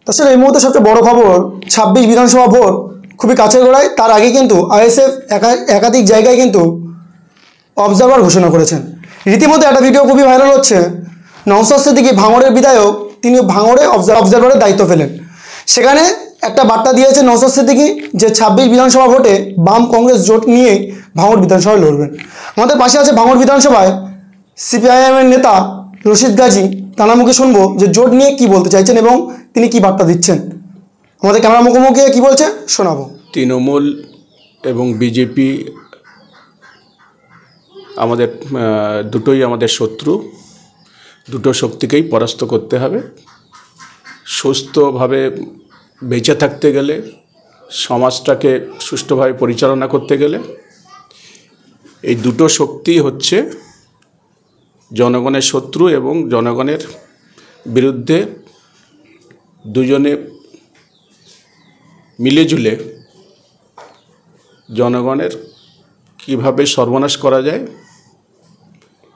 তাছাড়া এই মুহূর্তে সবচেয়ে বড় খবর 26 বিধানসভা ভোট খুবই কাছের গোড়ায়। তার আগে কিন্তু আইএসএফ একাধিক জায়গায় কিন্তু অবজারভার ঘোষণা করেছেন। রীতিমতো একটা ভিডিও খুবই ভাইরাল হচ্ছে, নওশাদ সিদ্দিকী ভাঙড়ের বিধায়ক, তিনি ভাঙড়ে অবজারভারের দায়িত্ব পেলেন। সেখানে একটা বার্তা দিয়েছে নওশাদ সিদ্দিকী যে 26 বিধানসভা ভোটে বাম কংগ্রেস জোট নিয়ে ভাঙড় বিধানসভায় লড়বেন। আমাদের পাশে আছে ভাঙড় বিধানসভায় সিপিআইএমের নেতা রশিদ গাজী, তার মুখে শুনবো যে জোট নিয়ে কি বলতে চাইছেন এবং তিনি কি বার্তা দিচ্ছেন। আমাদের ক্যামেরা মুখোমুখি কি বলছে শোনাবো। তৃণমূল এবং বিজেপি আমাদের দুটোই আমাদের শত্রু, দুটো শক্তিকেই পরাস্ত করতে হবে। সুস্থভাবে বেঁচে থাকতে গেলে, সমাজটাকে সুষ্ঠুভাবে পরিচালনা করতে গেলে এই দুটো শক্তি হচ্ছে জনগণের শত্রু এবং জনগণের বিরুদ্ধে দুজনে মিলেজুলে জনগণের কিভাবে সর্বনাশ করা যায়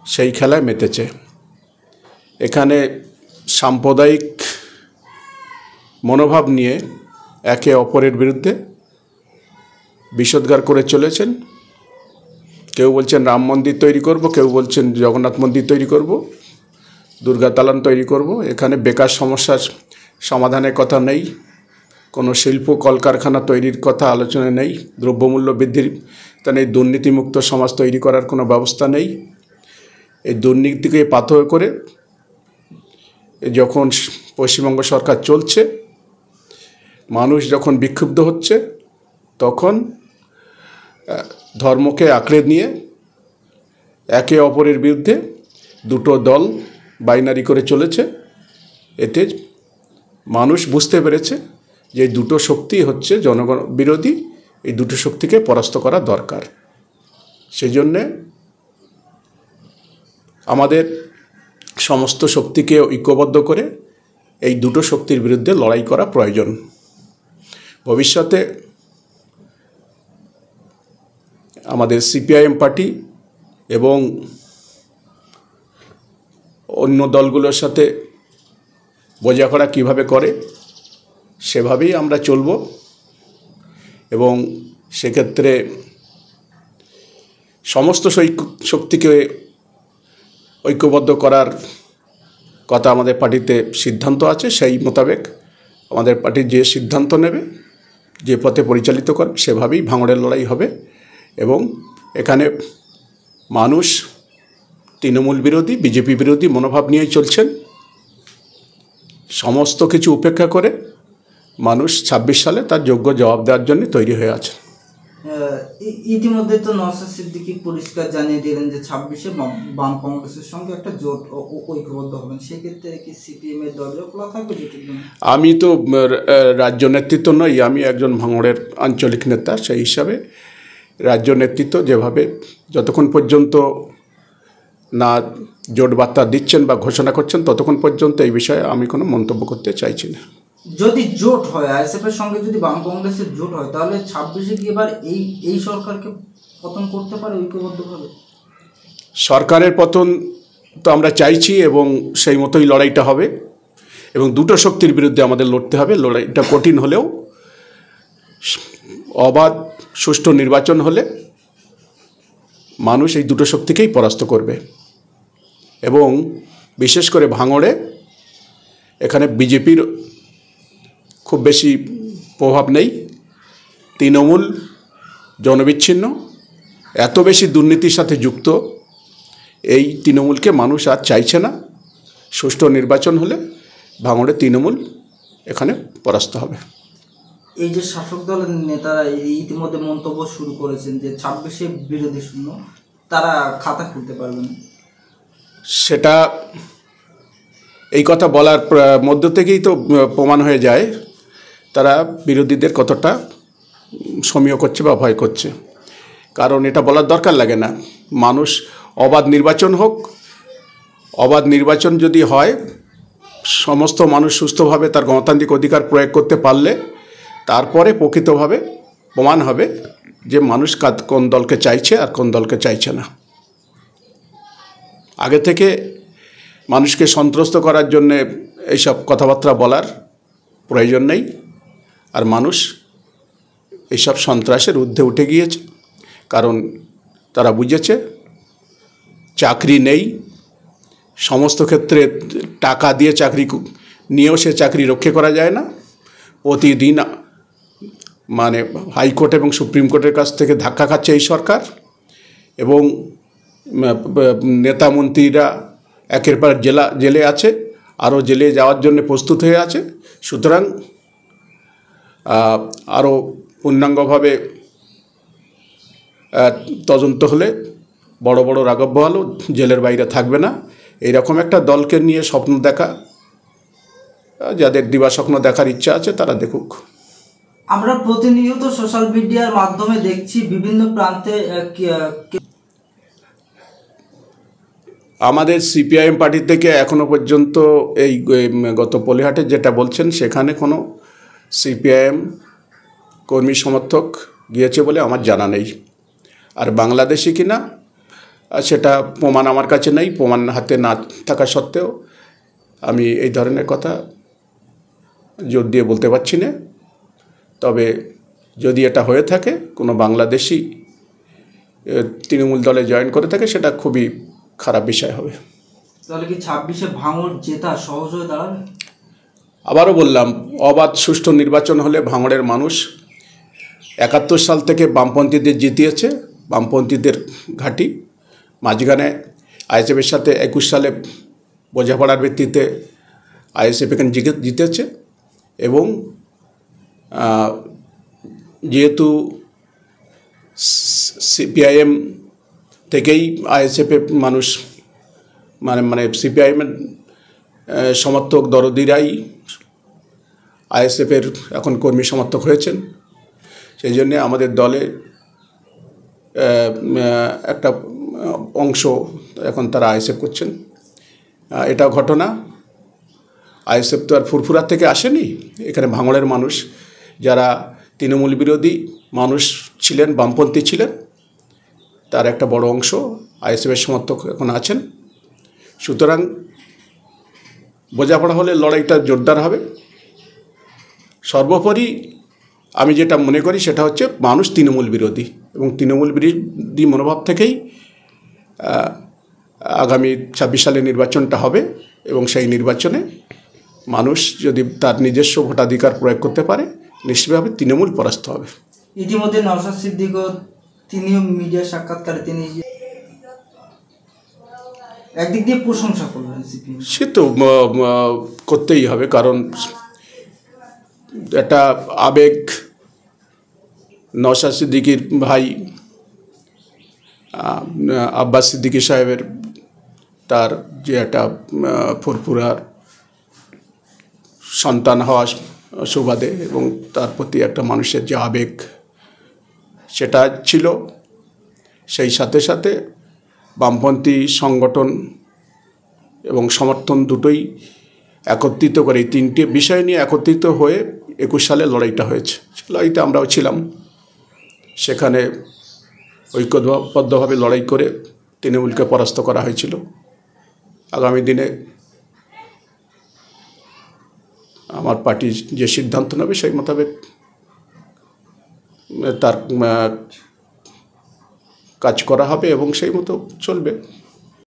সেই খেলায় মেতেছে। এখানে সাম্প্রদায়িক মনোভাব নিয়ে একে অপরের বিরুদ্ধে বিষোদ্গার করে চলেছেন। কেউ বলছেন রাম মন্দির তৈরি করব, কেউ বলছেন জগন্নাথ মন্দির তৈরি করব, দুর্গা দালান তৈরি করব। এখানে বেকার সমস্যার সমাধানের কথা নেই, কোনো শিল্প কলকারখানা তৈরির কথা আলোচনা নেই, দ্রব্যমূল্য বৃদ্ধির তা নেই, দুর্নীতিমুক্ত সমাজ তৈরি করার কোনো ব্যবস্থা নেই। এই দুর্নীতিকে পাথর করে যখন পশ্চিমবঙ্গ সরকার চলছে, মানুষ যখন বিক্ষুব্ধ হচ্ছে, তখন ধর্মকে আঁকড়ে নিয়ে একে অপরের বিরুদ্ধে দুটো দল বাইনারি করে চলেছে। এতে মানুষ বুঝতে পেরেছে যে দুটো শক্তি হচ্ছে জনগণ বিরোধী, এই দুটো শক্তিকে পরাস্ত করা দরকার। সেই জন্যে আমাদের সমস্ত শক্তিকে ঐক্যবদ্ধ করে এই দুটো শক্তির বিরুদ্ধে লড়াই করা প্রয়োজন। ভবিষ্যতে আমাদের সিপিআইএম পার্টি এবং অন্য দলগুলোর সাথে বোঝাপড়া কীভাবে করে সেভাবেই আমরা চলব এবং সেক্ষেত্রে সমস্ত শক্তিকে ঐক্যবদ্ধ করার কথা আমাদের পার্টিতে সিদ্ধান্ত আছে। সেই মোতাবেক আমাদের পার্টি যে সিদ্ধান্ত নেবে, যে পথে পরিচালিত করবে, সেভাবেই ভাঙড়ের লড়াই হবে। এবং এখানে মানুষ তৃণমূল বিরোধী, বিজেপি বিরোধী মনোভাব নিয়ে চলছেন। সমস্ত কিছু উপেক্ষা করে মানুষ 26 সালে তার যোগ্য জবাব দেওয়ার জন্য তৈরি হয়ে আছে। ইতিমধ্যে তো নওশাদ সিদ্দিকী পরিষ্কার জানিয়ে দিলেন যে 26-এ বাম কংগ্রেসের সঙ্গে একটা জোট ঐক্যবদ্ধ হবেন। সেক্ষেত্রে কি সিপিএম এর দরজা খোলা থাকবে? আমি তো রাজ্য নেতৃত্ব নই, আমি একজন ভাঙড়ের আঞ্চলিক নেতা। সেই হিসাবে রাজ্য নেতৃত্ব যেভাবে যতক্ষণ পর্যন্ত না জোট বার্তা দিচ্ছেন বা ঘোষণা করছেন, ততক্ষণ পর্যন্ত এই বিষয়ে আমি কোনো মন্তব্য করতে চাইছি না। যদি জোট হয়, আইএসএফ এর সঙ্গে যদি বাম কংগ্রেসের জোট হয়, তাহলে 26-এ কি এবার এই সরকারকে পতন করতে পারে ঐক্যবদ্ধভাবে? সরকারের পতন তো আমরা চাইছি এবং সেই মতোই লড়াইটা হবে এবং দুটো শক্তির বিরুদ্ধে আমাদের লড়তে হবে। লড়াইটা কঠিন হলেও অবাধ সুষ্ঠু নির্বাচন হলে মানুষ এই দুটো শক্তিকেই পরাস্ত করবে। এবং বিশেষ করে ভাঙড়ে এখানে বিজেপির খুব বেশি প্রভাব নেই। তৃণমূল জনবিচ্ছিন্ন, এত বেশি দুর্নীতির সাথে যুক্ত, এই তৃণমূলকে মানুষ আর চাইছে না। সুষ্ঠু নির্বাচন হলে ভাঙড়ে তৃণমূল এখানে পরাস্ত হবে। এই যে শাসক দলের নেতারা ইতিমধ্যে মন্তব্য শুরু করেছেন যে 26-এ বিরোধী শূন্য, তারা খাতা খুলতে পারবেন। সেটা এই কথা বলার মধ্য থেকেই তো প্রমাণ হয়ে যায় তারা বিরোধীদের কতটা সমীহ করছে বা ভয় করছে। কারণ এটা বলার দরকার লাগে না। মানুষ অবাধ নির্বাচন হোক, অবাধ নির্বাচন যদি হয়, সমস্ত মানুষ সুস্থভাবে তার গণতান্ত্রিক অধিকার প্রয়োগ করতে পারলে তারপরে প্রকৃতভাবে প্রমাণ হবে যে মানুষ কোন দলকে চাইছে আর কোন দলকে চাইছে না। আগে থেকে মানুষকে সন্ত্রস্ত করার জন্যে এইসব কথাবার্তা বলার প্রয়োজন নেই। আর মানুষ এইসব সন্ত্রাসের ঊর্ধ্বে উঠে গিয়েছে, কারণ তারা বুঝেছে চাকরি নেই। সমস্ত ক্ষেত্রে টাকা দিয়ে চাকরি নিয়েও সে চাকরি রক্ষা করা যায় না। প্রতিদিন মানে হাইকোর্ট এবং সুপ্রিম কোর্টের কাছ থেকে ধাক্কা খাচ্ছে এই সরকার, এবং নেতা মন্ত্রীরা একের পর জেলে আছে, আরও জেলে যাওয়ার জন্য প্রস্তুত হয়ে আছে। সুতরাং আরও পূর্ণাঙ্গভাবে তদন্ত হলে বড় বড় রাঘব বোয়ালও জেলের বাইরে থাকবে না। এইরকম একটা দলকে নিয়ে স্বপ্ন দেখা, যাদের দিবাস্বপ্ন দেখার ইচ্ছা আছে তারা দেখুক। আমরা প্রতিনিয়ত সোশ্যাল মিডিয়ার মাধ্যমে দেখছি বিভিন্ন প্রান্তে আমাদের সিপিআইএম পার্টি থেকে এখনো পর্যন্ত এই গত পলিহাটে যেটা বলছেন সেখানে কোনো সিপিআইএম কর্মী সমর্থক গিয়েছে বলে আমার জানা নেই। আর বাংলাদেশি কিনা সেটা প্রমাণ আমার কাছে নেই। প্রমাণ হাতে না থাকা সত্ত্বেও আমি এই ধরনের কথা জোর দিয়ে বলতে পারছি না। তবে যদি এটা হয়ে থাকে, কোনো বাংলাদেশি তৃণমূল দলে জয়েন করে থাকে, সেটা খুবই খারাপ বিষয় হবে। তাহলে কি 26-এ ভাঙড় জেতা সহজ হয়ে দাঁড়াবে? আবারও বললাম, অবাধ সুষ্ঠু নির্বাচন হলে ভাঙড়ের মানুষ 71 সাল থেকে বামপন্থীদের জিতিয়েছে, বামপন্থীদের ঘাঁটি। মাঝখানে আইএসএফের সাথে 21 সালে বোঝাপড়ার ভিত্তিতে আইএসএফ এখানে জিতেছে, এবং যেহেতু সিপিআইএম থেকেই আইএসএফে মানুষ মানে সিপিআইএমের সমর্থক দরদিরাই আইএসএফের এখন কর্মী সমর্থক হয়েছেন। সেই জন্যে আমাদের দলে একটা অংশ এখন তারা আইএসএফ করছেন। এটা ঘটনা। আইএসএফ তো আর ফুরফুরা থেকে আসেনি। এখানে ভাঙড়ের মানুষ যারা তৃণমূল বিরোধী মানুষ ছিলেন, বামপন্থী ছিলেন, তার একটা বড় অংশ আইএসএফের সমর্থক এখন আছেন। সুতরাং বোঝাপড়া হলে লড়াইটা জোরদার হবে। সর্বোপরি আমি যেটা মনে করি সেটা হচ্ছে মানুষ তৃণমূল বিরোধী, এবং তৃণমূল বিরোধী মনোভাব থেকেই আগামী 26 সালে নির্বাচনটা হবে, এবং সেই নির্বাচনে মানুষ যদি তার নিজস্ব ভোটাধিকার প্রয়োগ করতে পারে, নিশ্চিতভাবে তৃণমূল পরাস্ত হবে। ইতিমধ্যে নওশাদ সিদ্দিকও তিনিও মিডিয়া সাক্ষাৎকারে তিনি একদিক দিয়ে প্রশংসা করলেন সিপিএম। সে তো করতেই হবে, কারণ একটা আবেগ। নওশাদ সিদ্দিকীর ভাই আব্বাস সিদ্দিকী সাহেবের তার যে একটা ফুরফুরার সন্তান হওয়া সুবাদে, এবং তার প্রতি একটা মানুষের যে আবেগ সেটা ছিল। সেই সাথে সাথে বামপন্থী সংগঠন এবং সমর্থন দুটোই একত্রিত করে, এই তিনটে বিষয় নিয়ে একত্রিত হয়ে 21 সালে লড়াইটা হয়েছে। লড়াইতে আমরাও ছিলাম। সেখানে ঐক্যবদ্ধভাবে লড়াই করে তৃণমূলকে পরাস্ত করা হয়েছিল। আগামী দিনে আমার পার্টি যে সিদ্ধান্ত নেবে সেই মোতাবেক তার কাজ করা হবে, এবং সেই মতো চলবে।